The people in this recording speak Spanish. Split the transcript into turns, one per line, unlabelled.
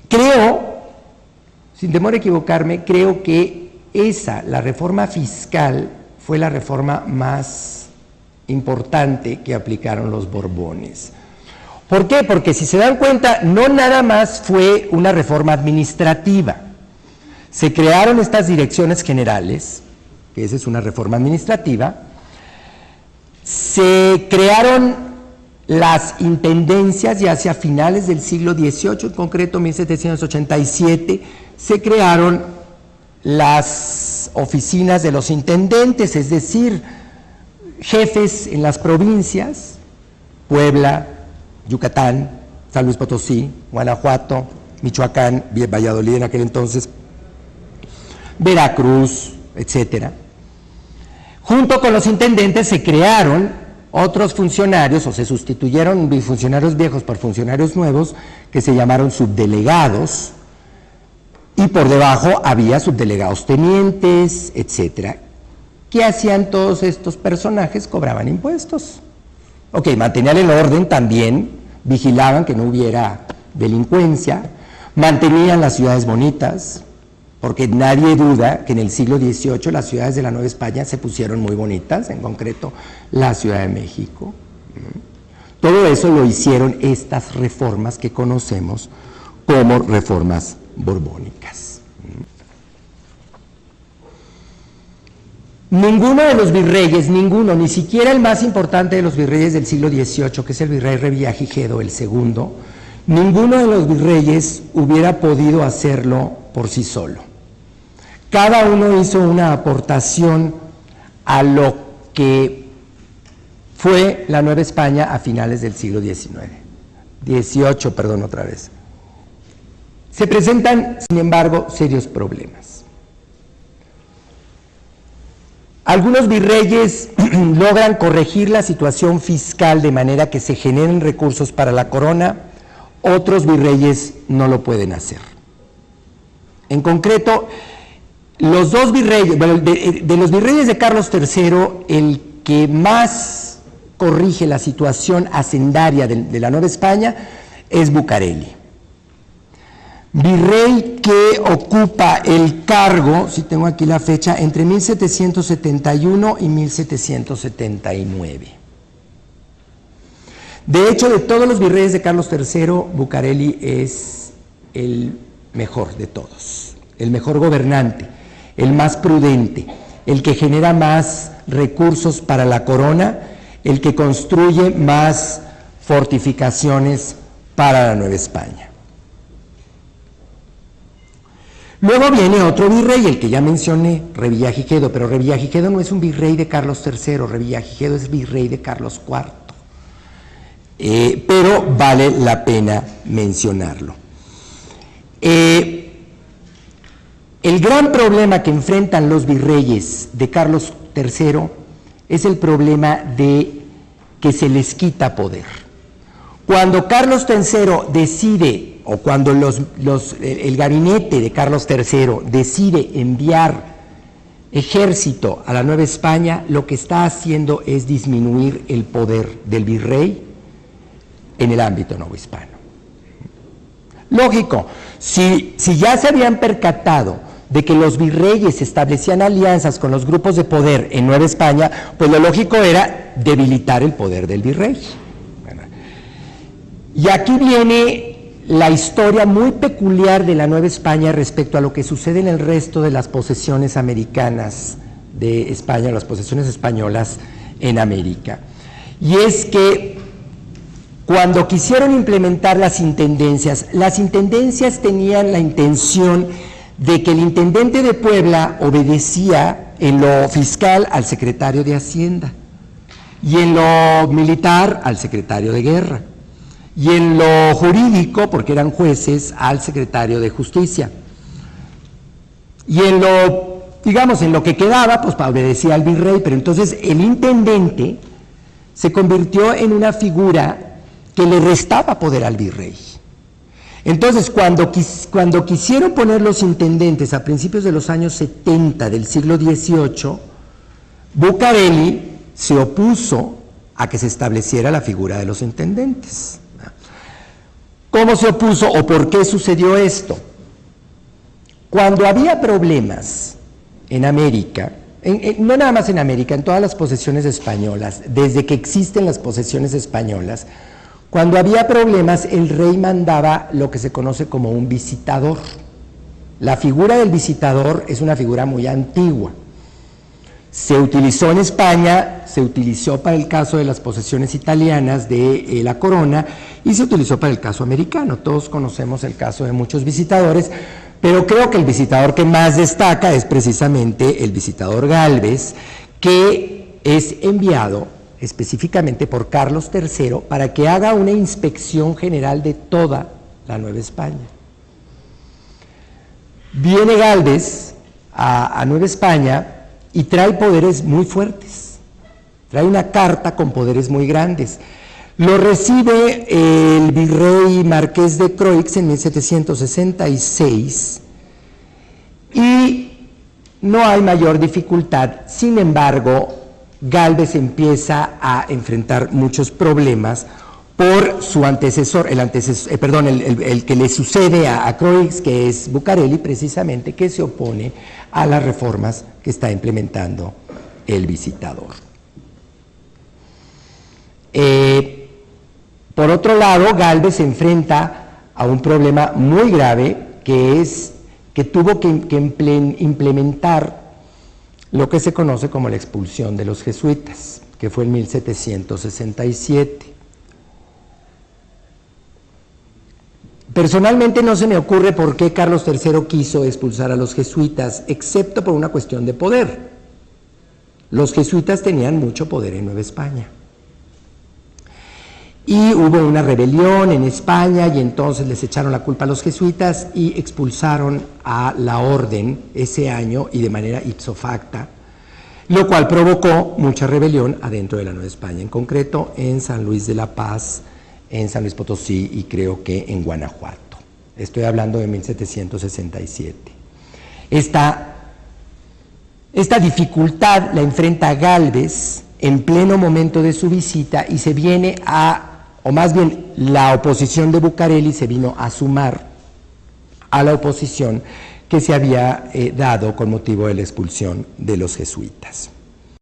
Creo, sin temor a equivocarme, creo que la reforma fiscal, fue la reforma más importante que aplicaron los Borbones. ¿Por qué? Porque si se dan cuenta, no nada más fue una reforma administrativa. Se crearon estas direcciones generales, que esa es una reforma administrativa, se crearon las intendencias ya hacia finales del siglo XVIII, en concreto 1787, se crearon las oficinas de los intendentes, es decir, jefes en las provincias, Puebla, Yucatán, San Luis Potosí, Guanajuato, Michoacán, Valladolid en aquel entonces, Veracruz, etcétera. Junto con los intendentes se crearon otros funcionarios, o se sustituyeron funcionarios viejos por funcionarios nuevos, que se llamaron subdelegados, y por debajo había subdelegados tenientes, etcétera. ¿Qué hacían todos estos personajes? Cobraban impuestos. Ok, mantenían el orden también, vigilaban que no hubiera delincuencia, mantenían las ciudades bonitas, porque nadie duda que en el siglo XVIII las ciudades de la Nueva España se pusieron muy bonitas, en concreto la Ciudad de México. Todo eso lo hicieron estas reformas que conocemos como reformas borbónicas. Ninguno de los virreyes, ni siquiera el más importante de los virreyes del siglo XVIII, que es el virrey Revillagigedo, el segundo, ninguno de los virreyes hubiera podido hacerlo por sí solo. Cada uno hizo una aportación a lo que fue la Nueva España a finales del siglo XVIII, perdón, otra vez. Se presentan, sin embargo, serios problemas. Algunos virreyes logran corregir la situación fiscal de manera que se generen recursos para la corona, otros virreyes no lo pueden hacer. En concreto, los dos virreyes, bueno, de los virreyes de Carlos III, el que más corrige la situación hacendaria de la Nueva España es Bucareli. Virrey que ocupa el cargo, si tengo aquí la fecha, entre 1771 y 1779. De hecho, de todos los virreyes de Carlos III, Bucareli es el mejor de todos, el mejor gobernante, el más prudente, el que genera más recursos para la corona, el que construye más fortificaciones para la Nueva España. Luego viene otro virrey, el que ya mencioné, Revillagigedo, pero Revillagigedo no es un virrey de Carlos III, Revillagigedo es virrey de Carlos IV, pero vale la pena mencionarlo. El gran problema que enfrentan los virreyes de Carlos III es el problema de que se les quita poder. Cuando Carlos III decide, o cuando el gabinete de Carlos III decide enviar ejército a la Nueva España, lo que está haciendo es disminuir el poder del virrey en el ámbito novohispano. Lógico, si ya se habían percatado de que los virreyes establecían alianzas con los grupos de poder en Nueva España, pues lo lógico era debilitar el poder del virrey. Y aquí viene la historia muy peculiar de la Nueva España respecto a lo que sucede en el resto de las posesiones americanas de España, las posesiones españolas en América. Y es que cuando quisieron implementar las intendencias tenían la intención de que el intendente de Puebla obedecía en lo fiscal al secretario de Hacienda, y en lo militar al secretario de Guerra, y en lo jurídico, porque eran jueces, al secretario de Justicia, y en lo, digamos, en lo que quedaba, pues obedecía al virrey. Pero entonces el intendente se convirtió en una figura que le restaba poder al virrey. Entonces, cuando quisieron poner los intendentes a principios de los años 70 del siglo XVIII, Bucareli se opuso a que se estableciera la figura de los intendentes. ¿Cómo se opuso o por qué sucedió esto? Cuando había problemas en América, no nada más en América, en todas las posesiones españolas, desde que existen las posesiones españolas, cuando había problemas el rey mandaba lo que se conoce como un visitador. La figura del visitador es una figura muy antigua. Se utilizó en España, se utilizó para el caso de las posesiones italianas de la corona y se utilizó para el caso americano. Todos conocemos el caso de muchos visitadores, pero creo que el visitador que más destaca es precisamente el visitador Gálvez, que es enviado específicamente por Carlos III para que haga una inspección general de toda la Nueva España. Viene Gálvez a Nueva España y trae poderes muy fuertes, trae una carta con poderes muy grandes. Lo recibe el virrey Marqués de Croix en 1766 y no hay mayor dificultad. Sin embargo, Gálvez empieza a enfrentar muchos problemas por su antecesor, el que le sucede a Croix, que es Bucareli, precisamente, que se opone a las reformas que está implementando el visitador. Por otro lado, Gálvez se enfrenta a un problema muy grave, que es que tuvo que implementar lo que se conoce como la expulsión de los jesuitas, que fue en 1767. Personalmente no se me ocurre por qué Carlos III quiso expulsar a los jesuitas, excepto por una cuestión de poder. Los jesuitas tenían mucho poder en Nueva España. Y hubo una rebelión en España y entonces les echaron la culpa a los jesuitas y expulsaron a la orden ese año y de manera ipso facta, lo cual provocó mucha rebelión adentro de la Nueva España, en concreto en San Luis de la Paz, en San Luis Potosí y creo que en Guanajuato. Estoy hablando de 1767. Esta dificultad la enfrenta Gálvez en pleno momento de su visita y se viene o más bien la oposición de Bucareli se vino a sumar a la oposición que se había dado con motivo de la expulsión de los jesuitas.